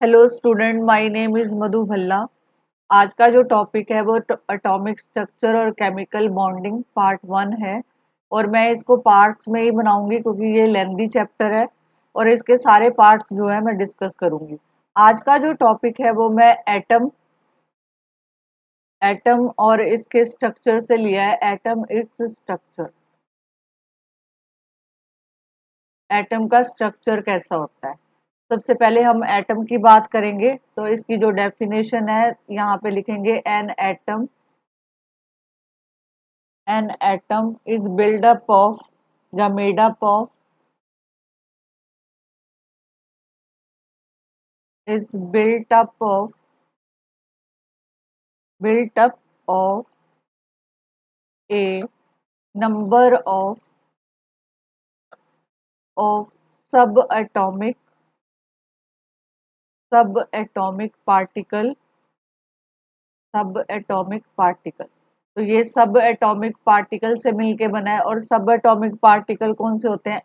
Hello student, my name is Madhu Bhalla. आज का जो टॉपिक है वो एटॉमिक स्ट्रक्चर और केमिकल बॉन्डिंग पार्ट 1 है। और मैं इसको पार्ट्स में ही बनाऊंगी क्योंकि ये लेंदी चैप्टर है और इसके सारे पार्ट्स जो है मैं डिस्कस करूंगी। आज का जो टॉपिक है वो मैं एटम और इसके स्ट्रक्चर से लिया है। एटम इट्स स्ट्रक्चर, एटम का स्ट्रक्चर कैसा होता है। सबसे पहले हम एटम की बात करेंगे तो इसकी जो डेफिनेशन है यहाँ पे लिखेंगे। An atom is built up of या made up of is built up of a number of subatomic subatomic particle subatomic particle। तो ये सब एटॉमिक पार्टिकल से मिलके बना है। और सब एटॉमिक पार्टिकल कौन से होते हैं?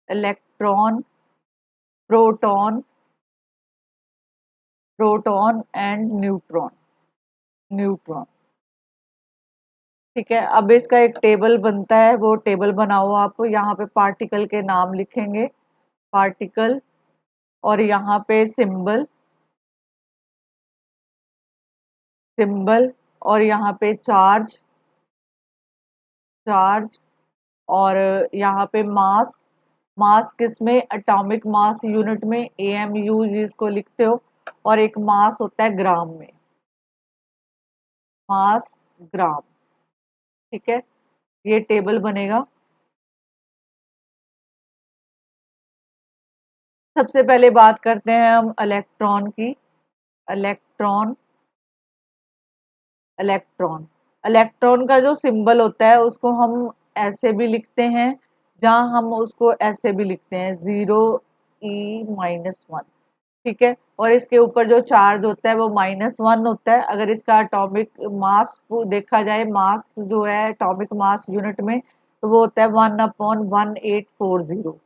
Electron, proton proton and neutron. ठीक है, अब इसका एक टेबल बनता है, वो टेबल बनाओ आप। यहाँ पे पार्टिकल के नाम लिखेंगे, पार्टिकल, और यहाँ पे सिंबल, और यहाँ पे चार्ज, और यहाँ पे मास किसमें? एटॉमिक मास यूनिट में, AMU जिसको लिखते हो। और एक मास होता है ग्राम में, मास ग्राम। ठीक है, ये टेबल बनेगा। सबसे पहले बात करते हैं हम इलेक्ट्रॉन की। इलेक्ट्रॉन इलेक्ट्रॉन इलेक्ट्रॉन का जो सिंबल होता है उसको हम ऐसे भी लिखते हैं, जहां हम उसको ऐसे भी लिखते हैं, 0 E-1। ठीक है, और इसके ऊपर जो चार्ज होता है वो -1 होता है। अगर इसका एटॉमिक मास को देखा जाए, मास जो है एटॉमिक मास यूनिट में, तो वो होता है 1/1840।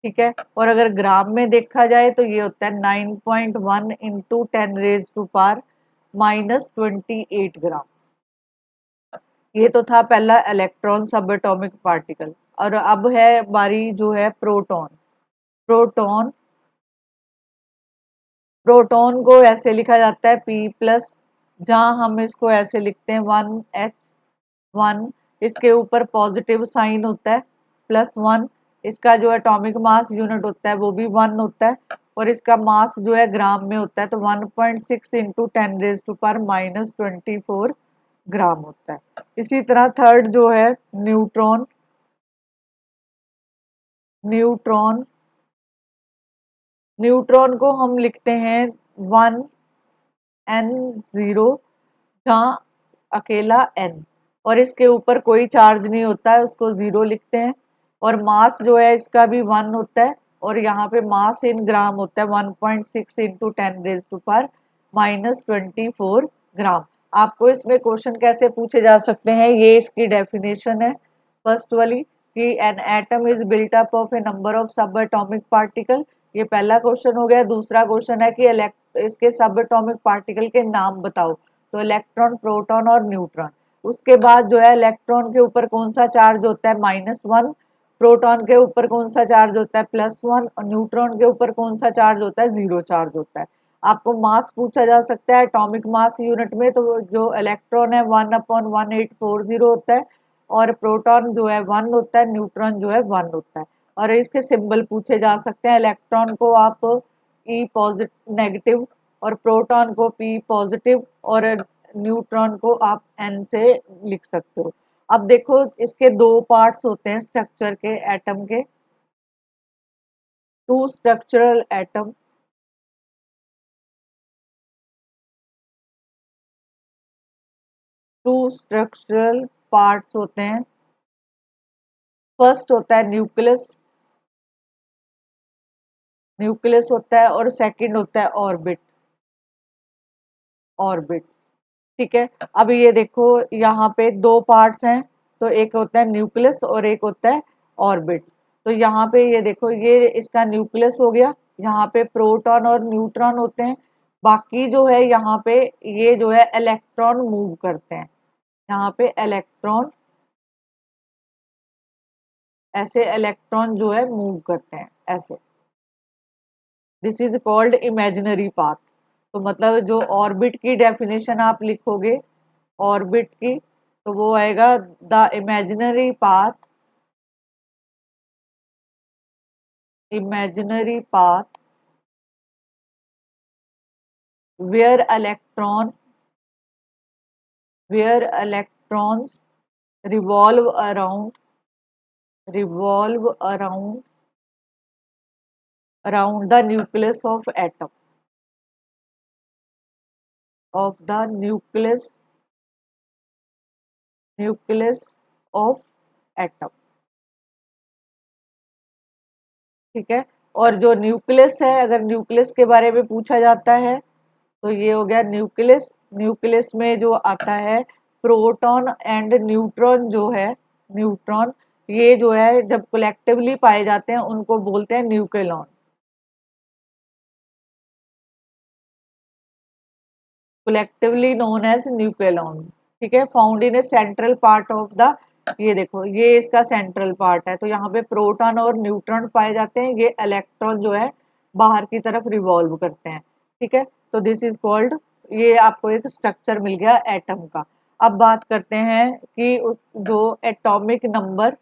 ठीक है, और अगर ग्राम में देखा जाए तो ये होता है 9.1 इंटू 10⁻⁻28 ग्राम। ये तो था पहला इलेक्ट्रॉन सब एटॉमिक पार्टिकल। और अब है बारी जो है प्रोटॉन प्रोटॉन को ऐसे लिखा जाता है P+, जहां हम इसको ऐसे लिखते हैं 1H1। इसके ऊपर पॉजिटिव साइन होता है, +1। इसका जो एटॉमिक मास यूनिट होता है वो भी 1 होता है, और इसका मास जो है ग्राम में होता है, तो 1.6 इंटू 10⁻⁻24 ग्राम होता है। इसी तरह थर्ड जो है न्यूट्रॉन न्यूट्रॉन को हम लिखते हैं 1N0, जहाँ अकेला N, और इसके ऊपर कोई चार्ज नहीं होता है, उसको 0 लिखते हैं। और मास जो है इसका भी 1 होता है, और यहाँ पे मास इन ग्राम होता है 1.6 इंटू 10⁻⁻24 ग्राम। आपको इसमें क्वेश्चन कैसे पूछे जा सकते हैं, ये इसकी डेफिनेशन है फर्स्ट वाली, कि an atom is built up of A number of सब एटॉमिक पार्टिकल। ये पहला क्वेश्चन हो गया। दूसरा क्वेश्चन है कि इसके सब एटॉमिक पार्टिकल के नाम बताओ, तो इलेक्ट्रॉन, प्रोटॉन और न्यूट्रॉन। उसके बाद जो है इलेक्ट्रॉन के ऊपर कौन सा चार्ज होता है? -1। प्रोटॉन के ऊपर कौन सा चार्ज होता है? +1। और न्यूट्रॉन के ऊपर कौन सा चार्ज होता है? 0 चार्ज होता है। आपको मास पूछा जा सकता है एटॉमिक मास यूनिट में, तो जो इलेक्ट्रॉन है 1/1840 होता है, और प्रोटॉन जो है 1 होता है, न्यूट्रॉन जो है 1 होता है। और इसके सिंबल पूछे जा सकते हैं। इलेक्ट्रॉन को आप E पॉजिटिव नेगेटिव, और प्रोटॉन को P पॉजिटिव, और न्यूट्रॉन को आप N से लिख सकते हो। अब देखो, इसके दो पार्ट्स होते हैं स्ट्रक्चर के, एटम के। Two structural atom two structural parts होते हैं। फर्स्ट होता है न्यूक्लियस होता है, और सेकंड होता है ऑर्बिट। ठीक है, अब ये देखो, यहाँ पे दो पार्ट्स हैं, तो एक होता है न्यूक्लियस और एक होता है ऑर्बिट। तो यहाँ पे ये देखो, ये इसका न्यूक्लियस हो गया, यहाँ पे प्रोटॉन और न्यूट्रॉन होते हैं, बाकी जो है यहाँ पे ये जो है इलेक्ट्रॉन मूव करते हैं, यहाँ पे इलेक्ट्रॉन, ऐसे इलेक्ट्रॉन जो है मूव करते हैं ऐसे। This is called imaginary path. तो मतलब जो ऑर्बिट की डेफिनेशन आप लिखोगे ऑर्बिट की, तो वो आएगा the imaginary path, imaginary path where electron where electrons revolve around revolve around the nucleus of the nucleus of atom। ठीक है। और जो न्यूक्लियस है, अगर न्यूक्लियस के बारे में पूछा जाता है तो ये हो गया न्यूक्लियस। न्यूक्लियस में जो आता है प्रोटॉन एंड न्यूट्रॉन, जो है न्यूट्रॉन, ये जो है जब कलेक्टिवली पाए जाते हैं उनको बोलते हैं nucleon, collectively known as nucleons. ठीक है। Found in a central part of the, ये देखो ये इसका सेंट्रल पार्ट है, तो यहाँ पे प्रोटॉन और न्यूट्रॉन पाए जाते हैं, ये इलेक्ट्रॉन जो है बाहर की तरफ रिवॉल्व करते हैं। ठीक है। तो दिस इज कॉल्ड, ये आपको एक स्ट्रक्चर मिल गया एटम का। अब बात करते हैं कि उस जो एटॉमिक नंबर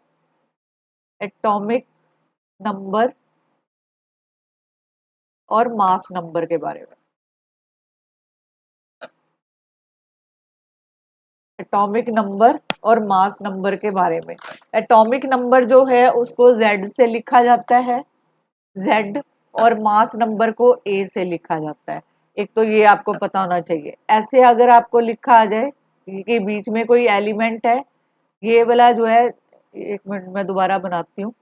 और मास नंबर के बारे में। एटॉमिक नंबर और मास नंबर के बारे में। एटॉमिक नंबर जो है उसको Z से लिखा जाता है, Z, और मास नंबर को A से लिखा जाता है। एक तो ये आपको पता होना चाहिए। ऐसे अगर आपको लिखा आ जाए कि बीच में कोई एलिमेंट है, ये वाला जो है, एक मिनट में दोबारा बनाती हूँ,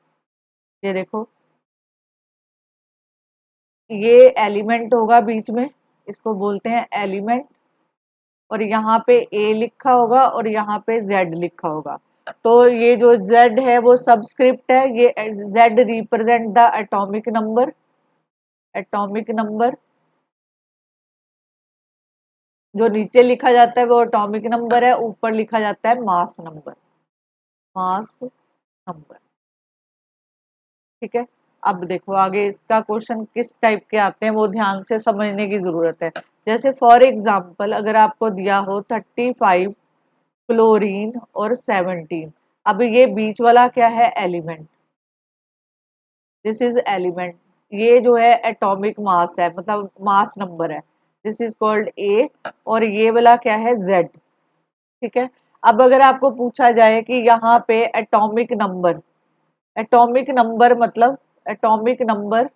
ये देखो ये एलिमेंट होगा बीच में, इसको बोलते हैं एलिमेंट, और यहाँ पे ए लिखा होगा और यहाँ पे जेड लिखा होगा। तो ये जो जेड है वो सबस्क्रिप्ट है, ये Z represent the atomic number. जो नीचे लिखा जाता है वो एटॉमिक नंबर है, ऊपर लिखा जाता है मास नंबर। ठीक है। अब देखो आगे इसका क्वेश्चन किस टाइप के आते हैं वो ध्यान से समझने की जरूरत है। जैसे फॉर एग्जाम्पल अगर आपको दिया हो 35 क्लोरीन और 17, अब ये बीच वाला क्या है, एलिमेंट, दिस इज एलिमेंट। ये जो है एटॉमिक मास है, मतलब मास नंबर है, दिस इज कॉल्ड ए, और ये वाला क्या है, जेड। ठीक है। अब अगर आपको पूछा जाए कि यहाँ पे एटॉमिक नंबर मतलब एटॉमिक नंबर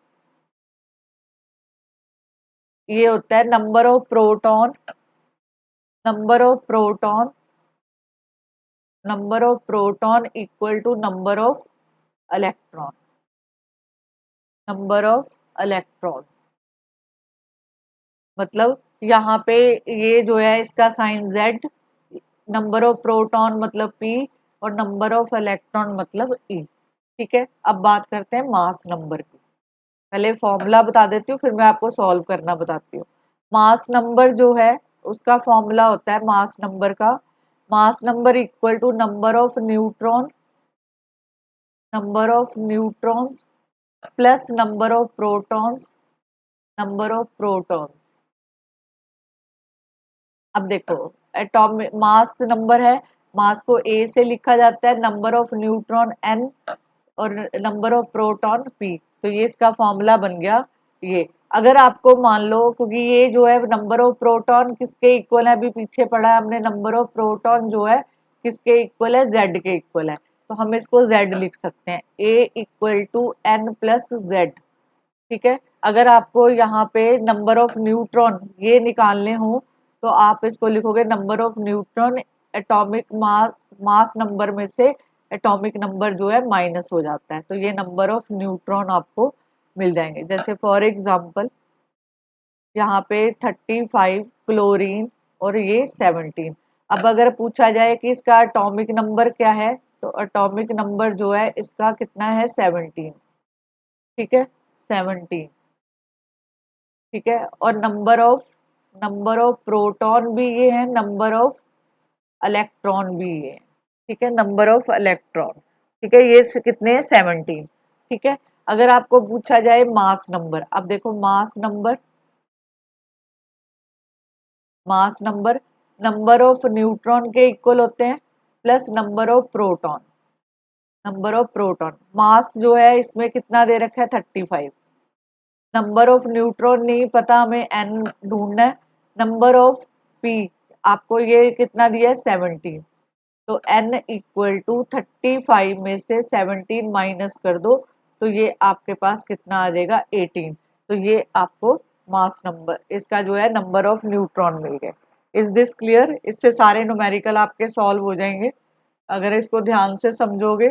ये होता है number of proton equal to electron number of electron. मतलब यहाँ पे ये जो है इसका sign Z, number of proton मतलब P, और नंबर ऑफ इलेक्ट्रॉन मतलब E। ठीक है। अब बात करते हैं मास नंबर की। पहले फॉर्मूला बता देती हूँ, फिर मैं आपको सॉल्व करना बताती हूँ। मास नंबर जो है उसका फॉर्मूला होता है मास नंबर का, mass number equal to number of neutrons plus number of protons. अब देखो एटॉमिक मास नंबर है, मास को ए से लिखा जाता है, नंबर ऑफ न्यूट्रॉन एन, और नंबर ऑफ प्रोटॉन पी। तो ये इसका फॉर्मूला बन गया ये। अगर आपको मान लो, क्योंकि ये जो है नंबर ऑफ प्रोटॉन किसके इक्वल है, अभी पीछे पढ़ा है हमने, नंबर ऑफ प्रोटॉन जो है किसके इक्वल है, जेड के इक्वल है, तो हम इसको जेड लिख सकते हैं, A equal to N plus Z. ठीक है। अगर आपको यहाँ पे नंबर ऑफ न्यूट्रॉन ये निकालने हो तो आप इसको लिखोगे number of neutron, atomic mass number में से एटॉमिक नंबर जो है माइनस हो जाता है, तो ये नंबर ऑफ न्यूट्रॉन आपको मिल जाएंगे। जैसे फॉर एग्जांपल यहाँ पे 35 क्लोरीन और ये 17। अब अगर पूछा जाए कि इसका एटॉमिक नंबर क्या है, तो एटॉमिक नंबर जो है इसका कितना है, 17। ठीक है, 17। ठीक है, और नंबर ऑफ प्रोटॉन भी ये है, नंबर ऑफ इलेक्ट्रॉन भी ये है। ठीक है, नंबर ऑफ इलेक्ट्रॉन। ठीक है, ये कितने हैं, 17। ठीक है, अगर आपको पूछा जाए मास नंबर, अब देखो mass number number of neutron के इक्वल होते हैं प्लस नंबर ऑफ प्रोटॉन। मास जो है इसमें कितना दे रखा है, 35। नंबर ऑफ न्यूट्रॉन नहीं पता, हमें एन ढूंढना है। नंबर ऑफ पी आपको ये कितना दिया है, 17। तो एन इक्वल टू 35 में से 17 माइनस कर दो, तो ये आपके पास कितना आ जाएगा, 18। तो ये आपको मास नंबर, इसका जो है नंबर ऑफ न्यूट्रॉन मिल गए। Is this clear? इससे सारे न्यूमेरिकल आपके सॉल्व हो जाएंगे अगर इसको ध्यान से समझोगे।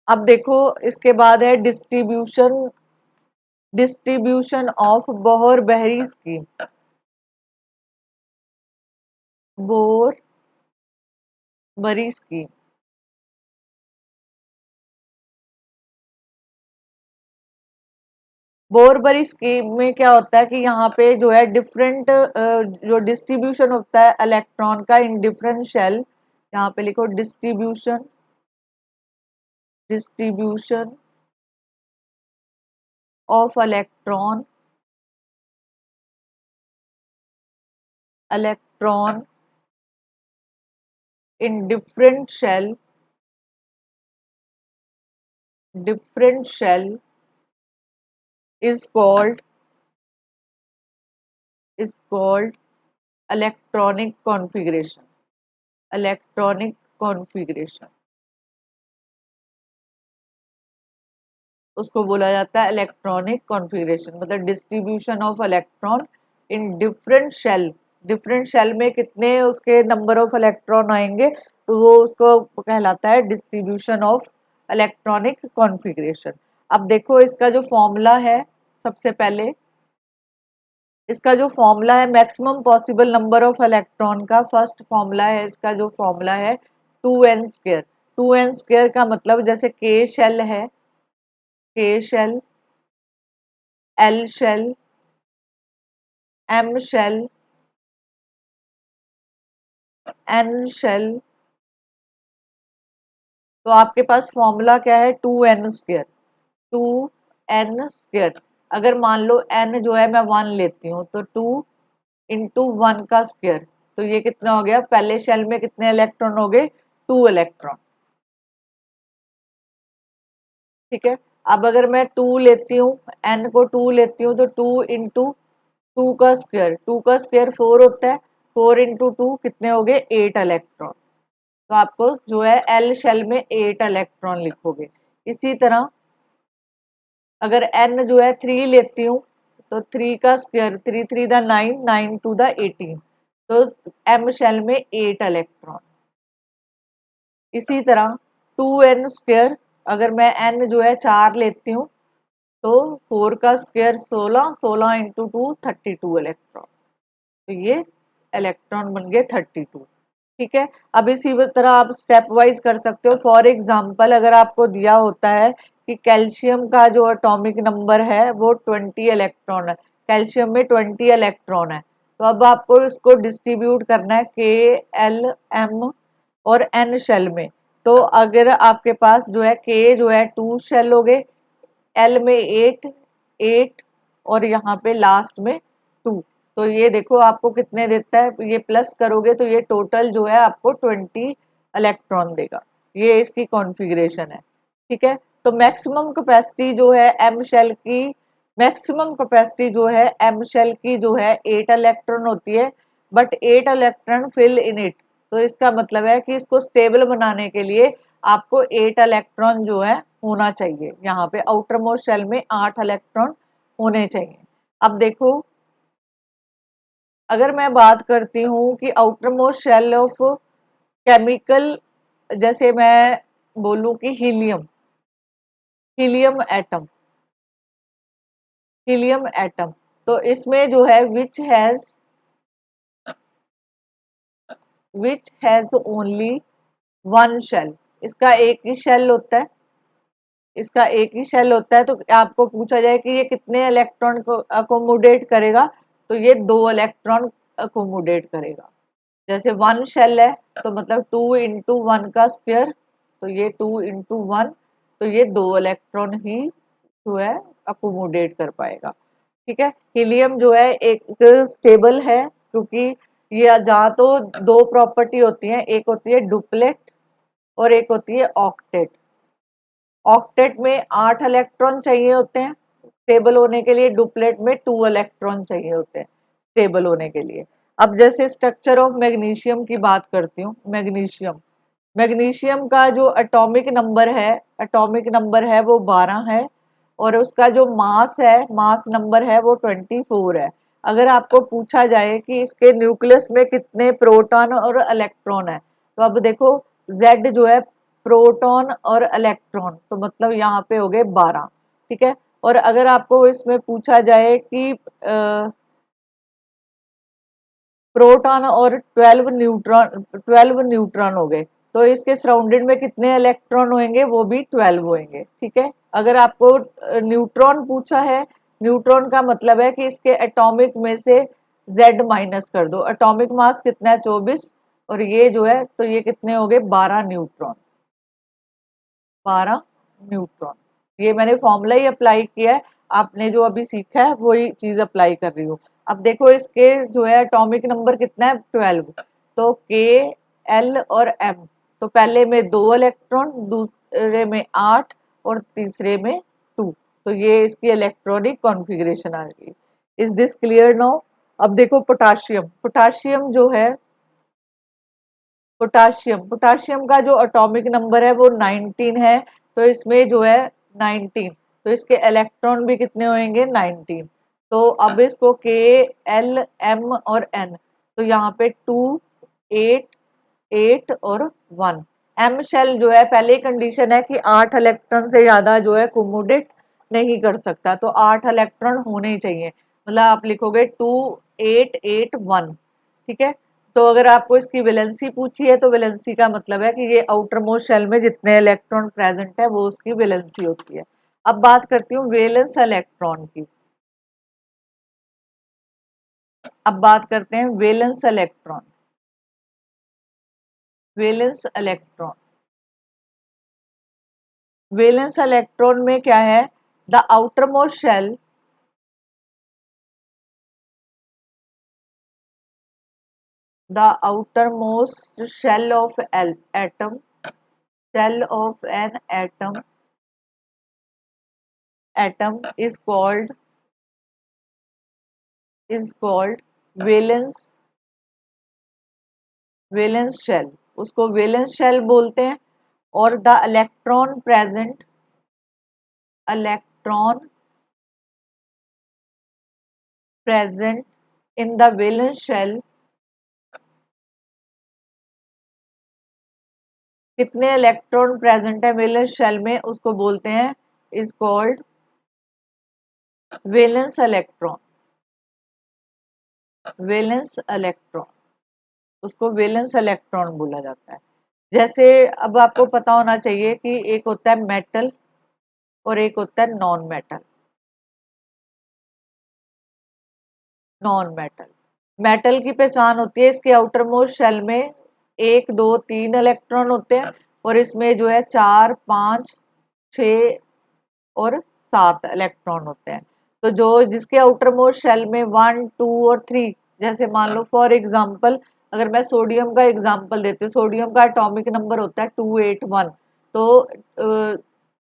अब देखो इसके बाद है distribution of Bohr Bury scheme. Bohr Bury scheme. Bohr Bury scheme में क्या होता है कि यहाँ पे जो है डिफरेंट जो डिस्ट्रीब्यूशन होता है इलेक्ट्रॉन का इन डिफरेंट शेल, यहाँ पे लिखो distribution of electron in different shell is called electronic configuration. Electronic configuration उसको बोला जाता है इलेक्ट्रॉनिक कॉन्फ़िगरेशन, मतलब distribution of electron in different shell में कितने उसके नंबर ऑफ इलेक्ट्रॉन आएंगे, तो वो उसको कहलाता है डिस्ट्रीब्यूशन ऑफ इलेक्ट्रॉनिक कॉन्फ़िगरेशन। अब देखो इसका जो फॉर्मूला है, सबसे पहले इसका जो फॉर्मूला है maximum possible number of electron का, फर्स्ट फॉर्मूला है इसका, जो फॉर्मूला है 2n स्क्वायर। 2n स्क्वायर का मतलब जैसे K shell, L shell, M shell, N shell, तो आपके पास फॉर्मूला क्या है, 2n स्क्वायर। 2n स्क्वायर, अगर मान लो n जो है मैं 1 लेती हूँ, तो 2 × 1 का स्क्वायर, तो ये कितना हो गया, पहले शेल में कितने इलेक्ट्रॉन हो गए, 2 इलेक्ट्रॉन। ठीक है, अब अगर मैं 2 लेती हूँ, n को 2 लेती हूँ, तो 2 × 2 का स्क्वायर 4 होता है। 4 × 2 कितने हो गए, 8 इलेक्ट्रॉन। तो आपको जो है एल शेल में 8 इलेक्ट्रॉन लिखोगे। इसी तरह अगर n जो है 3 लेती हूँ, तो 3 का स्क्वायर, 3 × 3 = 9, 9 × 2 = 18। तो एम शेल में 8 इलेक्ट्रॉन। इसी तरह 2n स्क्वायर, अगर मैं n जो है 4 लेती हूँ, तो 4 का स्क्वायर 16, 16 × 2 = 32 इलेक्ट्रॉन। तो ये इलेक्ट्रॉन बन गए 32। ठीक है, अब इसी तरह आप स्टेप वाइज कर सकते हो। फॉर एग्जाम्पल अगर आपको दिया होता है कि कैल्शियम का जो एटॉमिक नंबर है वो 20 इलेक्ट्रॉन है, कैल्शियम में 20 इलेक्ट्रॉन है, तो अब आपको इसको डिस्ट्रीब्यूट करना है K, L, M और N शेल में। तो अगर आपके पास जो है K जो है 2 शेल हो गए, एल में 8 और यहाँ पे लास्ट में 2। तो ये देखो आपको कितने देता है, ये प्लस करोगे तो ये टोटल जो है आपको 20 इलेक्ट्रॉन देगा। ये इसकी कॉन्फ़िगरेशन है। ठीक है, तो मैक्सिमम कैपेसिटी जो है एम शेल की जो है 8 इलेक्ट्रॉन होती है, but 8 electron fill in it. तो इसका मतलब है कि इसको स्टेबल बनाने के लिए आपको 8 इलेक्ट्रॉन जो है होना चाहिए। यहाँ पे आउटर मोस्ट शेल में 8 इलेक्ट्रॉन होने चाहिए। अब देखो अगर मैं बात करती हूँ कि outermost shell of chemical, जैसे मैं बोलूँ कि हीलियम एटम, तो इसमें जो है which has only one shell, इसका एक ही शेल होता है। इसका एक ही शेल होता है, तो आपको पूछा जाए कि ये कितने इलेक्ट्रॉन को अकोमोडेट करेगा, तो ये 2 इलेक्ट्रॉन अकोमोडेट करेगा। जैसे 1 शेल है तो मतलब 2 × 1 का स्क्वायर, तो ये 2 × 1, तो ये 2 इलेक्ट्रॉन ही जो है अकोमोडेट कर पाएगा। ठीक है, हीलियम जो है एक स्टेबल है, क्योंकि ये जहाँ तो दो प्रॉपर्टी होती है, एक होती है डुप्लेट और एक होती है ऑक्टेट। ऑक्टेट में 8 इलेक्ट्रॉन चाहिए होते हैं स्टेबल होने के लिए, डुप्लेट में 2 इलेक्ट्रॉन चाहिए होते हैं स्टेबल होने के लिए। अब जैसे स्ट्रक्चर ऑफ मैग्नीशियम की बात करती हूँ। मैग्नीशियम मैग्नीशियम का जो एटॉमिक नंबर है वो 12 है, और उसका जो मास नंबर है वो 24 है। अगर आपको पूछा जाए कि इसके न्यूक्लियस में कितने प्रोटॉन और इलेक्ट्रॉन है, तो अब देखो Z जो है प्रोटॉन और इलेक्ट्रॉन, तो मतलब यहाँ पे हो गए 12। ठीक है, और अगर आपको इसमें पूछा जाए कि प्रोटॉन और 12 न्यूट्रॉन हो गए, तो इसके सराउंडेड में कितने इलेक्ट्रॉन होंगे, वो भी 12 होंगे। ठीक है, अगर आपको न्यूट्रॉन पूछा है, न्यूट्रॉन का मतलब है कि इसके एटॉमिक में से Z माइनस कर दो। एटॉमिक मास कितना है 24, और ये जो है तो ये कितने हो गए 12 न्यूट्रॉन। 12 न्यूट्रॉन। ये मैंने फॉर्मूला ही अप्लाई किया है, आपने जो अभी सीखा है वही चीज अप्लाई कर रही हूँ। अब देखो इसके जो है एटॉमिक नंबर कितना है 12, तो के एल और एम, तो पहले में 2 इलेक्ट्रॉन, दूसरे में 8 और तीसरे में 2, तो ये इसकी इलेक्ट्रॉनिक कॉन्फ़िगरेशन आ गई। Is this clear now? अब देखो पोटाशियम। पोटाशियम जो है, पोटाशियम का जो एटॉमिक नंबर है वो 19 है, तो इसमें जो है 19, तो इसके इलेक्ट्रॉन भी कितने होंगे 19। तो अब इसको के एल एम और एन, तो यहाँ पे 2 8 8 और 1। एम शेल जो है पहले कंडीशन है कि 8 इलेक्ट्रॉन से ज्यादा जो है कोमोडेट नहीं कर सकता, तो 8 इलेक्ट्रॉन होने ही चाहिए। मतलब आप लिखोगे 2 8 8 1। ठीक है, तो अगर आपको इसकी वैलेंसी पूछी है, तो वैलेंसी का मतलब है कि ये आउटर मोस्ट शेल में जितने इलेक्ट्रॉन प्रेजेंट है वो उसकी वैलेंसी होती है। अब बात करती हूँ वैलेंस इलेक्ट्रॉन की। अब बात करते हैं valence electron. Valence electron, valence electron में क्या है, the outermost shell, the outermost shell of shell of an atom is called valence valence shell, उसको वैलेंस शेल बोलते हैं। और the electron present in the valence shell, कितने electron present है valence shell में, उसको बोलते हैं is called valence electron. Valence electron, उसको वैलेंस इलेक्ट्रॉन बोला जाता है। जैसे अब आपको पता होना चाहिए कि एक होता है मेटल और एक होता है non metal. Non metal, metal की पहचान होती है इसके आउटर मोस्ट शेल में 1 2 3 इलेक्ट्रॉन होते हैं, और इसमें जो है 4 5 6 और 7 इलेक्ट्रॉन होते हैं। तो जो जिसके आउटर मोस्ट शेल में 1 2 और 3, जैसे मान लो फॉर एग्जांपल अगर मैं सोडियम का एग्जांपल देती हूँ, सोडियम का एटॉमिक नंबर होता है 281, तो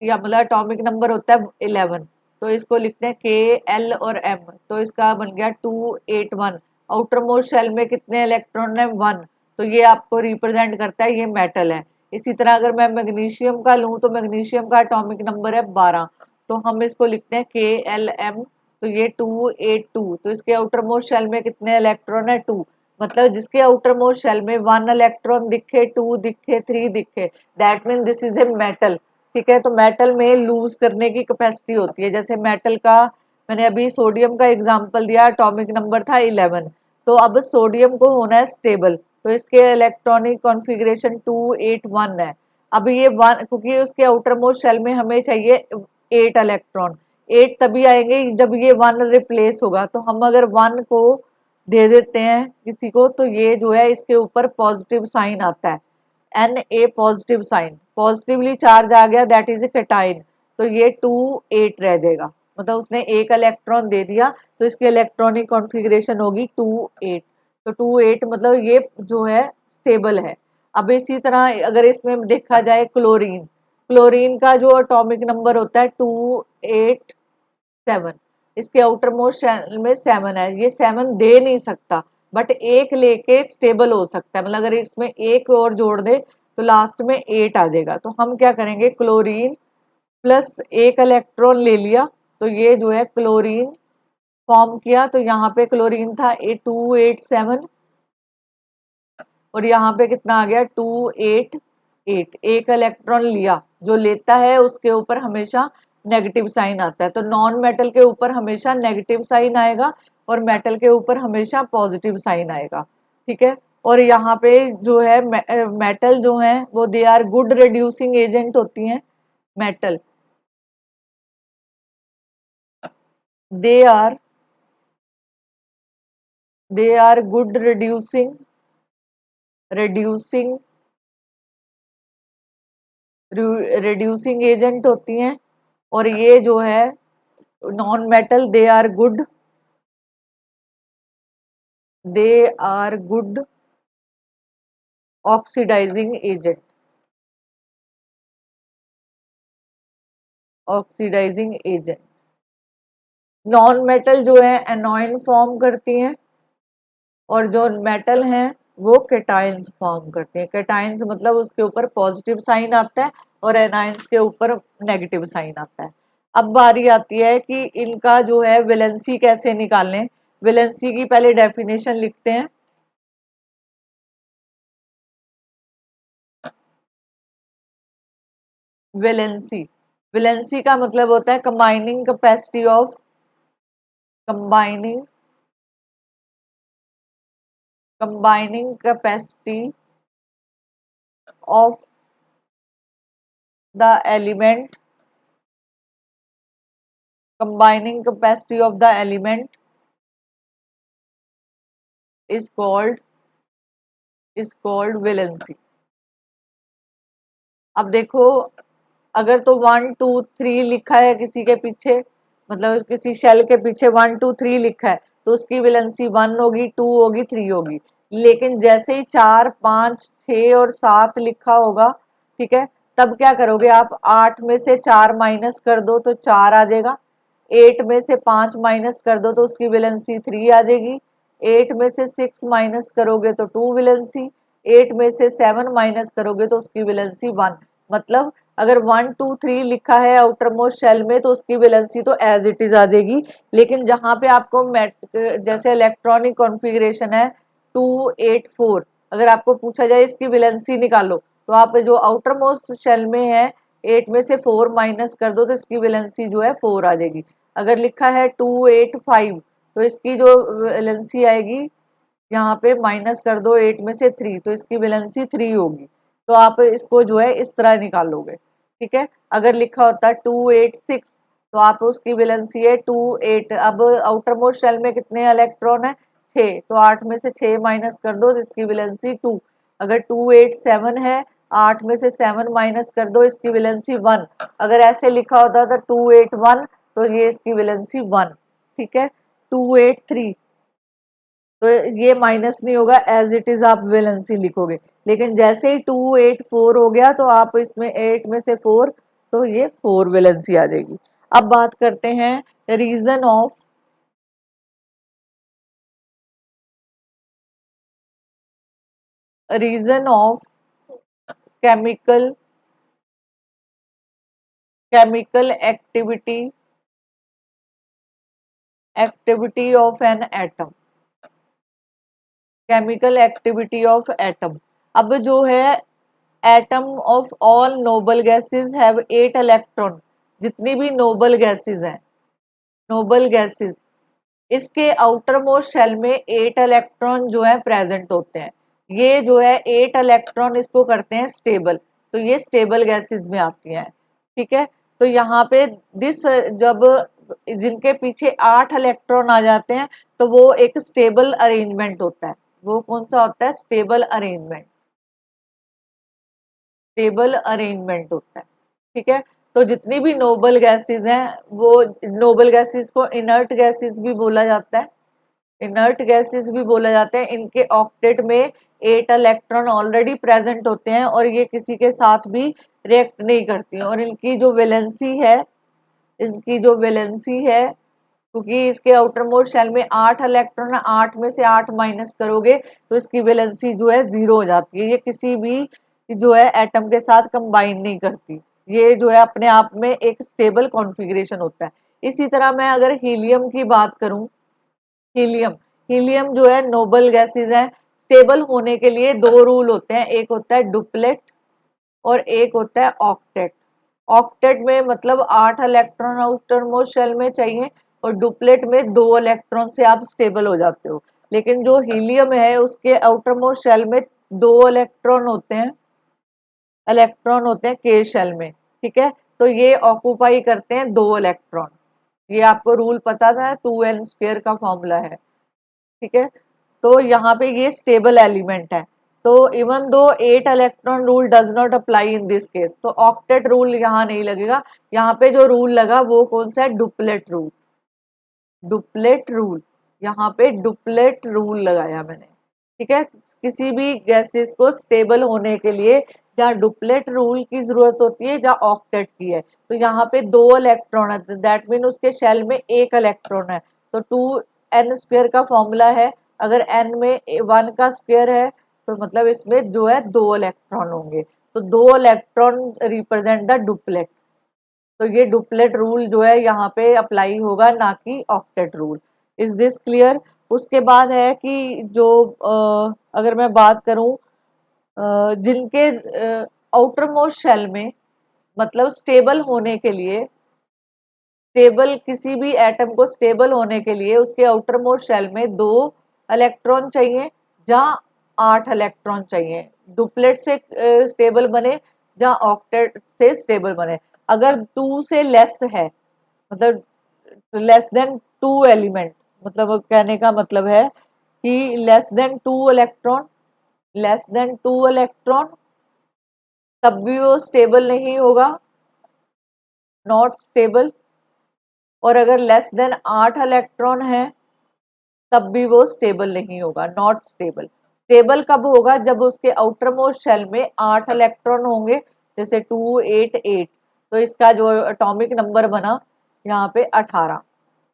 या मतलब एटॉमिक नंबर होता है 11, तो इसको लिखते हैं के एल और एम, तो इसका बन गया 281। आउटर मोस्ट शेल में कितने इलेक्ट्रॉन है 1, तो ये आपको रिप्रेजेंट करता है ये मेटल है। इसी तरह अगर मैं मैग्नीशियम का लूं, तो मैग्नीशियम का एटॉमिक नंबर है 12, तो हम इसको लिखते हैं के एल एम, तो ये 282, तो इसके आउटर मोस्ट शेल में कितने इलेक्ट्रॉन है 2, मतलब जिसके आउटर मोस्ट शेल में 1 इलेक्ट्रॉन दिखे, 2 दिखे, 3 दिखे, that mean this is a metal. ठीक है, तो मेटल में लूज करने की कैपेसिटी होती है। जैसे मेटल का मैंने अभी सोडियम का एग्जांपल दिया, एटॉमिक नंबर था 11, तो अब सोडियम को होना है स्टेबल, तो इसके इलेक्ट्रॉनिक कॉन्फ़िगरेशन 281 है। अब ये वन, क्योंकि उसके आउटर मोस्ट शेल में हमें चाहिए 8 इलेक्ट्रॉन, 8 तभी आएंगे जब ये वन रिप्लेस होगा। तो हम अगर वन को दे देते हैं किसी को, तो ये जो है इसके ऊपर पॉजिटिव साइन आता है, Na positive sign, positively charge आ गया, दैट इज ए कैटाइन। तो ये 2 8 रह जाएगा, मतलब उसने एक इलेक्ट्रॉन दे दिया, तो इसकी इलेक्ट्रॉनिक कॉन्फ़िगरेशन होगी 2 8। तो 2 8 मतलब ये जो है स्टेबल है। अब इसी तरह अगर इसमें देखा जाए क्लोरीन, क्लोरीन का जो एटॉमिक नंबर होता है 2 8 7, इसके आउटर मोस्ट शेल में 7 है, ये 7 दे नहीं सकता, बट एक लेके स्टेबल हो सकता है, मतलब अगर इसमें एक और जोड़ दे तो लास्ट में 8 आ जाएगा। तो हम क्या करेंगे, क्लोरीन प्लस एक इलेक्ट्रॉन ले लिया, तो ये जो है क्लोरीन फॉर्म किया। तो यहाँ पे क्लोरीन था 2 8 7, और यहाँ पे कितना आ गया 2 8 8, एक इलेक्ट्रॉन लिया, जो लेता है उसके ऊपर हमेशा नेगेटिव साइन आता है। तो नॉन मेटल के ऊपर हमेशा नेगेटिव साइन आएगा और मेटल के ऊपर हमेशा पॉजिटिव साइन आएगा, ठीक है। और यहाँ पे जो है मेटल जो है वो they are good reducing agent होती हैं, metal they are good reducing reducing agent होती हैं। और ये जो है non metal they are good oxidising agent, oxidising agent. Non metal जो है एनोइन फॉर्म करती हैं, और जो मेटल हैं वो केटाइंस फॉर्म करते हैं। केटाइंस मतलब उसके ऊपर पॉजिटिव साइन आता है और एनाइंस के ऊपर नेगेटिव साइन आता है। अब बारी आती है कि इनका जो है वैलेंसी कैसे निकालें। वैलेंसी की पहले डेफिनेशन लिखते हैं। वैलेंसी, वैलेंसी का मतलब होता है combining capacity of, combining combining capacity of the element, combining capacity of the element is called valency। अब देखो, अगर तो 1 2 3 लिखा है किसी के पीछे, मतलब किसी शेल के पीछे 1 2 3 लिखा है, तो उसकी वैलेंसी 1 होगी, 2 होगी, 3 होगी। लेकिन जैसे ही 4 5 6 और 7 लिखा होगा, ठीक है, तब क्या करोगे आप, 8 में से 4 माइनस कर दो तो 4 आ जाएगा, 8 में से 5 माइनस कर दो तो उसकी वैलेंसी 3 आ जाएगी, 8 में से 6 माइनस करोगे तो 2 वैलेंसी, 8 में से 7 माइनस करोगे तो उसकी वैलेंसी 1। मतलब अगर 1 2 3 लिखा है आउटर मोस्ट शेल में, तो उसकी वैलेंसी तो एज इट इज आ जाएगी। लेकिन जहां पे आपको जैसे इलेक्ट्रॉनिक कॉन्फ़िगरेशन है 2 8 4, अगर आपको पूछा जाए इसकी वैलेंसी निकालो, तो आप जो आउटर मोस्ट शेल में है 8 में से 4 माइनस कर दो तो इसकी वैलेंसी जो है 4 आ जाएगी। अगर लिखा है 2 8 5, तो इसकी जो वैलेंसी आएगी, यहाँ पे माइनस कर दो 8 में से 3, तो इसकी वैलेंसी 3 होगी। तो आप इसको जो है इस तरह निकालोगे, ठीक है। अगर लिखा होता 2 8 6, तो आप उसकी वैलेंसी है 2 8। अब आउटर मोस्ट शेल में कितने इलेक्ट्रॉन है, 6, तो 8 में से 6 माइनस कर दो तो इसकी वैलेंसी 2। अगर 2 8 7 है, 8 में से 7 माइनस कर दो, इसकी वैलेंसी 1। अगर ऐसे लिखा होता था 2 8 1, तो ये इसकी वैलेंसी 1, ठीक है। 2 8 3, तो ये माइनस नहीं होगा, एज इट इज आप वैलेंसी लिखोगे। लेकिन जैसे ही 2 8 4 हो गया, तो आप इसमें 8 में से 4, तो ये 4 वैलेंसी आ जाएगी। अब बात करते हैं reason of, reason of chemical chemical activity, activity of an atom, chemical activity of atom. अब जो है atom of all noble gases have 8 electron, जितनी भी नोबल गैसेस हैं, नोबल गैसेस, इसके आउटर मोस्ट शेल में 8 इलेक्ट्रॉन जो है प्रेजेंट होते हैं। ये जो है 8 इलेक्ट्रॉन इसको करते हैं स्टेबल। तो ये स्टेबल गैसेस में आती हैं। ठीक है, तो यहाँ पे दिस जब जिनके पीछे 8 इलेक्ट्रॉन आ जाते हैं तो वो एक स्टेबल अरेंजमेंट होता है। वो कौन सा होता है? स्टेबल अरेंजमेंट, स्टेबल अरेंजमेंट होता है। ठीक है, तो जितनी भी नोबल गैसेस हैं, वो नोबल गैसेस को इनर्ट गैसेस भी बोला जाता है, इनर्ट गैसेस भी बोला जाता है। इनके ऑक्टेट में 8 इलेक्ट्रॉन ऑलरेडी प्रेजेंट होते हैं और ये किसी के साथ भी रिएक्ट नहीं करती हैं, और इनकी जो वैलेंसी है, इनकी जो वैलेंसी है, क्योंकि इसके आउटर मोस्ट शेल में 8 इलेक्ट्रॉन है, 8 में से 8 माइनस करोगे तो इसकी वैलेंसी जो है 0 हो जाती है। ये किसी भी जो है एटम के साथ कंबाइन नहीं करती। ये जो है अपने आप में एक स्टेबल कॉन्फ़िगरेशन होता है। इसी तरह मैं अगर हीलियम की बात करूं, हीलियम, हीलियम जो है नोबल गैसेस है। स्टेबल होने के लिए दो रूल होते हैं, एक होता है डुप्लेट और एक होता है ऑक्टेट। ऑक्टेट में मतलब 8 इलेक्ट्रॉन आउटर मोस्ट शेल में चाहिए, और डुप्लेट में 2 इलेक्ट्रॉन से आप स्टेबल हो जाते हो। लेकिन जो हीलियम है उसके आउटर मोस्ट शेल में 2 इलेक्ट्रॉन होते हैं के शेल में। ठीक है, तो ये ऑक्यूपाई करते हैं 2 इलेक्ट्रॉन। ये आपको रूल पता था, 2n² का फॉर्मूला है। ठीक है, तो यहाँ पे ये स्टेबल एलिमेंट है। तो even though 8 electron rule does not apply in this case, तो ऑक्टेट रूल यहाँ नहीं लगेगा। यहाँ पे जो रूल लगा वो कौन सा है? Duplet rule, duplet rule. यहाँ पे डुप्लेट रूल लगाया मैंने। ठीक है, किसी भी गैसेस को स्टेबल होने के लिए जहाँ डुप्लेट रूल की जरूरत होती है, जहाँ ऑक्टेट की है। तो यहाँ पे 2 इलेक्ट्रॉन है, दैट मीन उसके शेल में 1 इलेक्ट्रॉन है, तो 2n² का फॉर्मूला है। अगर n में 1 का स्क्वायर है तो मतलब इसमें जो है 2 इलेक्ट्रॉन होंगे, तो 2 इलेक्ट्रॉन रिप्रेजेंट द डुप्लेट। तो ये डुप्लेट रूल जो है यहाँ पे अप्लाई होगा, ना कि octet rule. Is this clear? उसके बाद है कि जो अगर मैं बात करूं जिनके आउटर मोस्ट शेल में, मतलब स्टेबल होने के लिए, स्टेबल किसी भी एटम को स्टेबल होने के लिए उसके आउटर मोस्ट शेल में 2 इलेक्ट्रॉन चाहिए, जहाँ 8 इलेक्ट्रॉन चाहिए। डुप्लेट से स्टेबल बने, जहाँ ऑक्टेट से स्टेबल बने। अगर 2 से लेस है, मतलब लेस देन 2 एलिमेंट, मतलब कहने का मतलब है कि less than 2 electron, less than 2 electron, तब भी वो स्टेबल नहीं होगा, नॉट स्टेबल। और अगर लेस देन 8 इलेक्ट्रॉन है तब भी वो स्टेबल नहीं होगा, नॉट स्टेबल। स्टेबल कब होगा? जब उसके आउटर मोस्ट शेल में 8 इलेक्ट्रॉन होंगे, जैसे 2 8 8, तो इसका जो एटॉमिक नंबर बना यहाँ पे 18।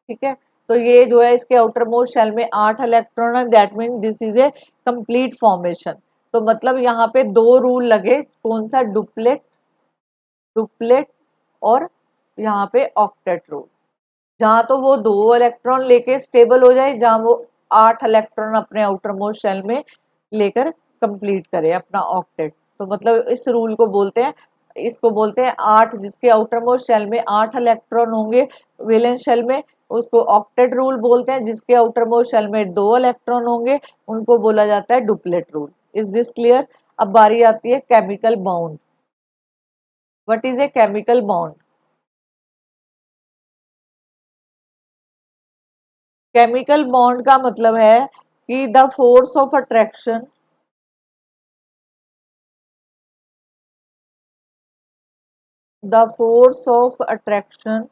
ठीक है, तो ये जो है इसके आउटर मोस्ट शेल में 8 इलेक्ट्रॉन है, that mean this is a complete formation. तो मतलब यहाँ पे दो रूल लगे, कौन सा? डुप्लेट, डुप्लेट, और यहाँ पे ऑक्टेट रूल। जहां तो वो 2 इलेक्ट्रॉन लेके स्टेबल हो जाए, जहां वो 8 इलेक्ट्रॉन अपने आउटर मोस्ट शेल में लेकर कंप्लीट करे अपना ऑक्टेट। तो मतलब इस रूल को बोलते हैं, इसको बोलते हैं 8, जिसके आउटर मोस्ट शेल में 8 इलेक्ट्रॉन होंगे वैलेंस शेल में, उसको ऑक्टेट रूल बोलते हैं। जिसके आउटर मोस्ट शेल में 2 इलेक्ट्रॉन होंगे उनको बोला जाता है duplet rule. Is this clear? अब बारी आती है chemical bond. What is a chemical bond? Chemical bond का मतलब है कि the force of attraction, the force of attraction,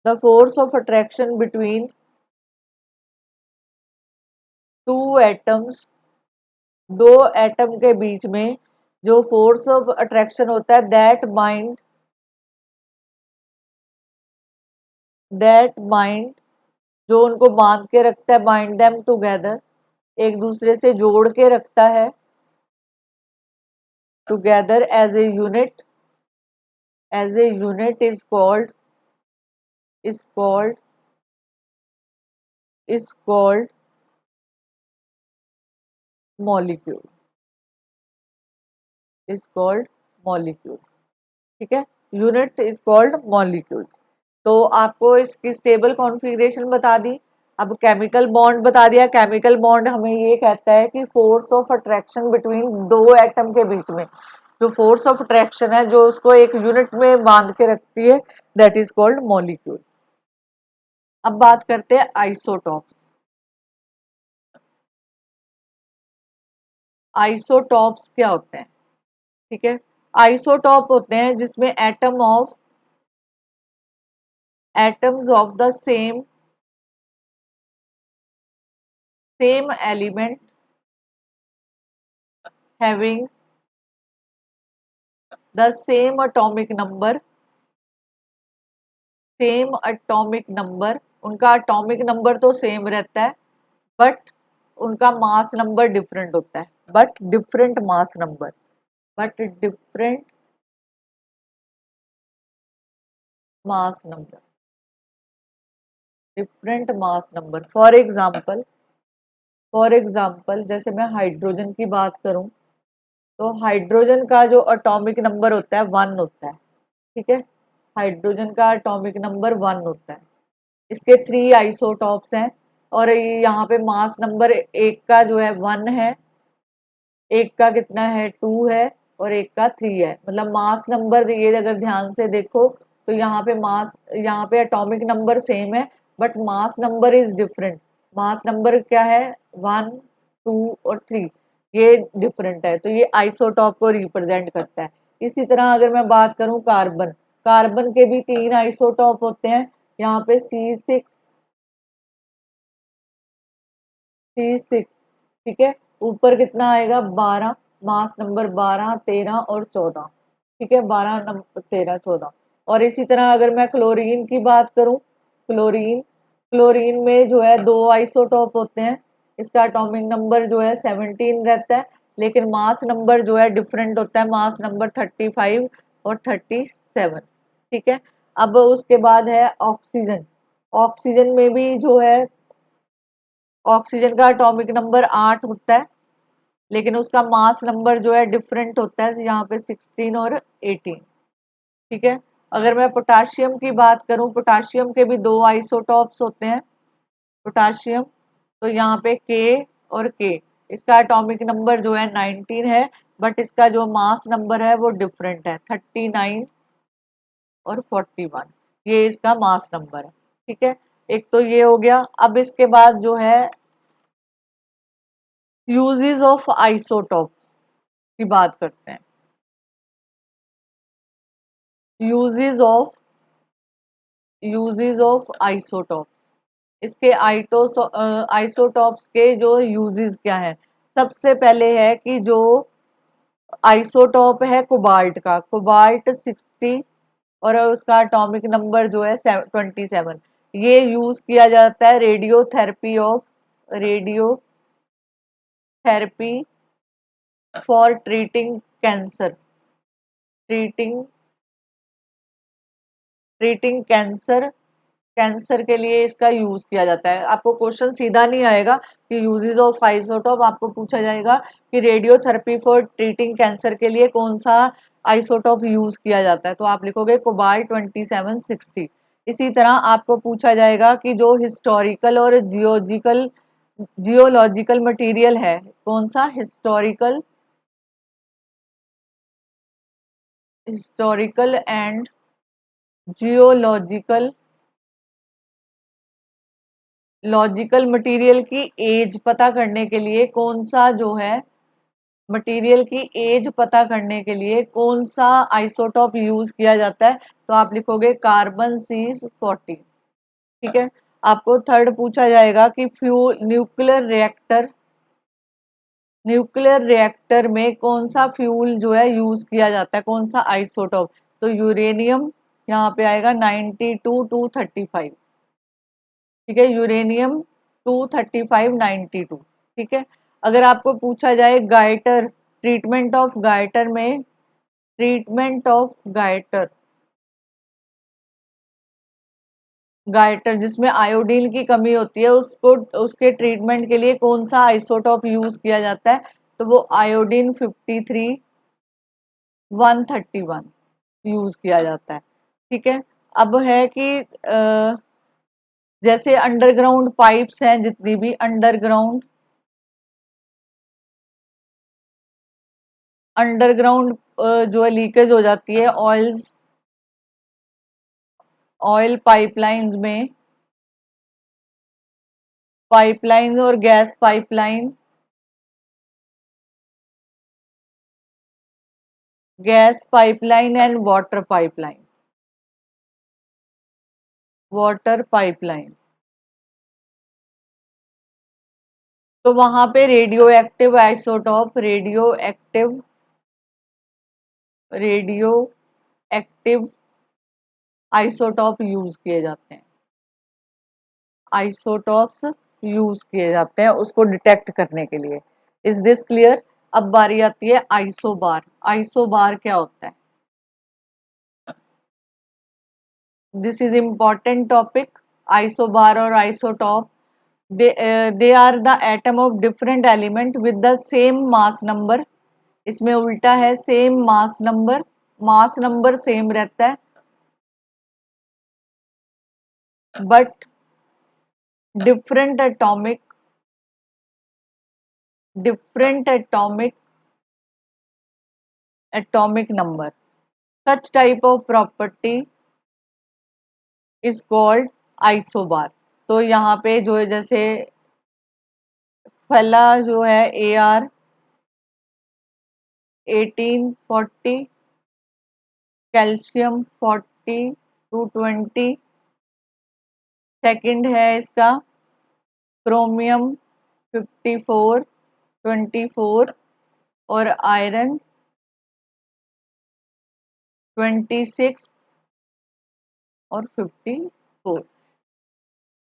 the force of attraction between two atoms, दो एटम के बीच में जो फोर्स ऑफ अट्रैक्शन होता है, दैट बाइंड, जो उनको बांध के रखता है, बाइंड देम टुगेदर, एक दूसरे से जोड़ के रखता है, together as a unit is called is called molecule, is called molecule. ठीक है, यूनिट इज कॉल्ड मॉलिक्यूल्स। तो आपको इसकी स्टेबल कॉन्फ़िगरेशन बता दी। अब केमिकल बॉन्ड बता दिया। केमिकल बॉन्ड हमें ये कहता है कि फोर्स ऑफ अट्रैक्शन बिटवीन दो एटम के बीच में, जो फोर्स ऑफ अट्रैक्शन है जो उसको एक यूनिट में बांध के रखती है, दैट इज कॉल्ड मॉलिक्यूल। अब बात करते हैं आइसोटॉप्स। आइसोटॉप्स क्या होते हैं? ठीक है, आइसोटॉप होते हैं जिसमें atoms of the same element having the same atomic number, उनका एटॉमिक नंबर तो सेम रहता है, बट उनका मास नंबर डिफरेंट होता है। But different mass number, but different mass number, different mass number. For example जैसे मैं हाइड्रोजन की बात करूं, तो हाइड्रोजन का जो एटॉमिक नंबर होता है 1 होता है। ठीक है, हाइड्रोजन का एटॉमिक नंबर 1 होता है। इसके 3 आइसोटॉप्स हैं, और यहाँ पे मास नंबर एक का जो है 1 है, एक का कितना है 2 है, और एक का 3 है। मतलब मास नंबर ये अगर ध्यान से देखो तो यहाँ पे एटॉमिक नंबर सेम है, but mass number is different. Mass number क्या है? 1, 2 और 3, ये डिफरेंट है, तो ये आइसोटॉप को रिप्रेजेंट करता है। इसी तरह अगर मैं बात करूं कार्बन, कार्बन के भी 3 आइसोटॉप होते हैं। यहाँ पे C6, ठीक है, ऊपर कितना आएगा 12, मास नंबर 12, 13 और 14। ठीक है, 12 नंबर 13 14। और इसी तरह अगर मैं क्लोरीन की बात करूं, क्लोरीन में जो है 2 आइसोटॉप होते हैं। इसका एटॉमिक नंबर जो है 17 रहता है, लेकिन मास नंबर जो है डिफरेंट होता है, मास नंबर 35 और 37। ठीक है, अब उसके बाद है ऑक्सीजन। ऑक्सीजन में भी जो है ऑक्सीजन का एटॉमिक नंबर 8 होता है, लेकिन उसका मास नंबर जो है डिफरेंट होता है, यहाँ पे 16 और 18। ठीक है, अगर मैं पोटाशियम की बात करूं, पोटाशियम के भी 2 आइसोटॉप्स होते हैं। पोटाशियम, तो यहाँ पे के और के, इसका एटॉमिक नंबर जो है 19 है, बट इसका जो मास नंबर है वो डिफरेंट है, 39 और 41। ये इसका मास नंबर है। ठीक है, एक तो ये हो गया। अब इसके बाद जो है यूजेस ऑफ आइसोटॉप की बात करते हैं। यूजेस ऑफ आइसोटॉप, इसके आइसोटॉप्स के जो यूजेस क्या है? सबसे पहले है कि जो आइसोटॉप है कोबाल्ट का, कोबाल्ट 60, और उसका एटॉमिक नंबर जो है 27। ये यूज किया जाता है radiotherapy for treating treating cancer के लिए इसका यूज किया जाता है। आपको क्वेश्चन सीधा नहीं आएगा कि यूजेस ऑफ आइसोटोप, आपको पूछा जाएगा कि रेडियोथेरेपी फॉर ट्रीटिंग कैंसर के लिए कौन सा आइसोटोप यूज किया जाता है, तो आप लिखोगे कोबाल्ट 2760। इसी तरह आपको पूछा जाएगा कि जो हिस्टोरिकल और जियोलॉजिकल मटेरियल है, कौन सा हिस्टोरिकल एंड जियोलॉजिकल मटेरियल की एज पता करने के लिए कौन सा जो है मटेरियल की एज पता करने के लिए कौन सा आइसोटॉप यूज किया जाता है, तो आप लिखोगे कार्बन 40। ठीक है, आपको थर्ड पूछा जाएगा कि फ्यूल न्यूक्लियर रिएक्टर में कौन सा फ्यूल जो है यूज किया जाता है, कौन सा आइसोटॉप, तो यूरेनियम यहाँ पे आएगा 92 235। ठीक है, यूरेनियम 235 92। ठीक है, अगर आपको पूछा जाए गाइटर, ट्रीटमेंट ऑफ गाइटर जिसमें आयोडीन की कमी होती है, उसको उसके ट्रीटमेंट के लिए कौन सा आइसोटॉप यूज किया जाता है, तो वो आयोडीन 53 131 यूज किया जाता है। ठीक है, अब है कि जैसे अंडरग्राउंड पाइप्स हैं, जितनी भी अंडरग्राउंड अंडरग्राउंड जो है लीकेज हो जाती है ऑयल पाइपलाइन और gas pipeline and water pipeline. तो वहां पे रेडियो एक्टिव आइसोटॉप यूज किए जाते हैं। आइसोटॉप्स यूज किए जाते हैं उसको डिटेक्ट करने के लिए। Is this clear? अब बारी आती है आइसोबार। आइसोबार क्या होता है? This is important topic. Isobar और isotope, they are the atom of different element with the same mass number। इसमें उल्टा है, सेम मास नंबर सेम रहता है, but different atomic different atomic number. Such type of property is called isobar. तो यहाँ पे जो है जैसे पहला जो है AR 1840, कैल्शियम 40 to 20। सेकंड है इसका क्रोमियम 54 24, और आयरन 26 और 54।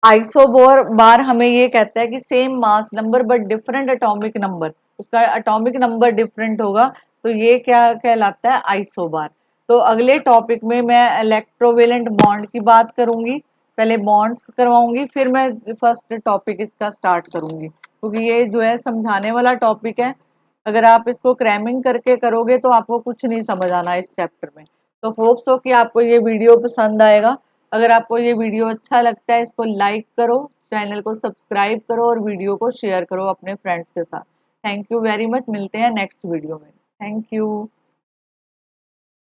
आइसोबोर बार हमें ये कहता है कि same mass number but different atomic number, उसका एटॉमिक नंबर डिफरेंट होगा, तो ये क्या कहलाता है? आइसोबार। तो अगले टॉपिक में मैं इलेक्ट्रोवेलेंट बॉन्ड की बात करूंगी। पहले बॉन्ड्स करवाऊंगी, फिर मैं फर्स्ट टॉपिक इसका स्टार्ट करूंगी, क्योंकि ये जो है समझाने वाला टॉपिक है। अगर आप इसको क्रैमिंग करके करोगे तो आपको कुछ नहीं समझ आना इस चैप्टर में। तो होप्स हो कि आपको ये वीडियो पसंद आएगा। अगर आपको ये वीडियो अच्छा लगता है, इसको लाइक करो, चैनल को सब्सक्राइब करो और वीडियो को शेयर करो अपने फ्रेंड्स के साथ। Thank you very much. मिलते हैं नेक्स्ट वीडियो में। Thank you.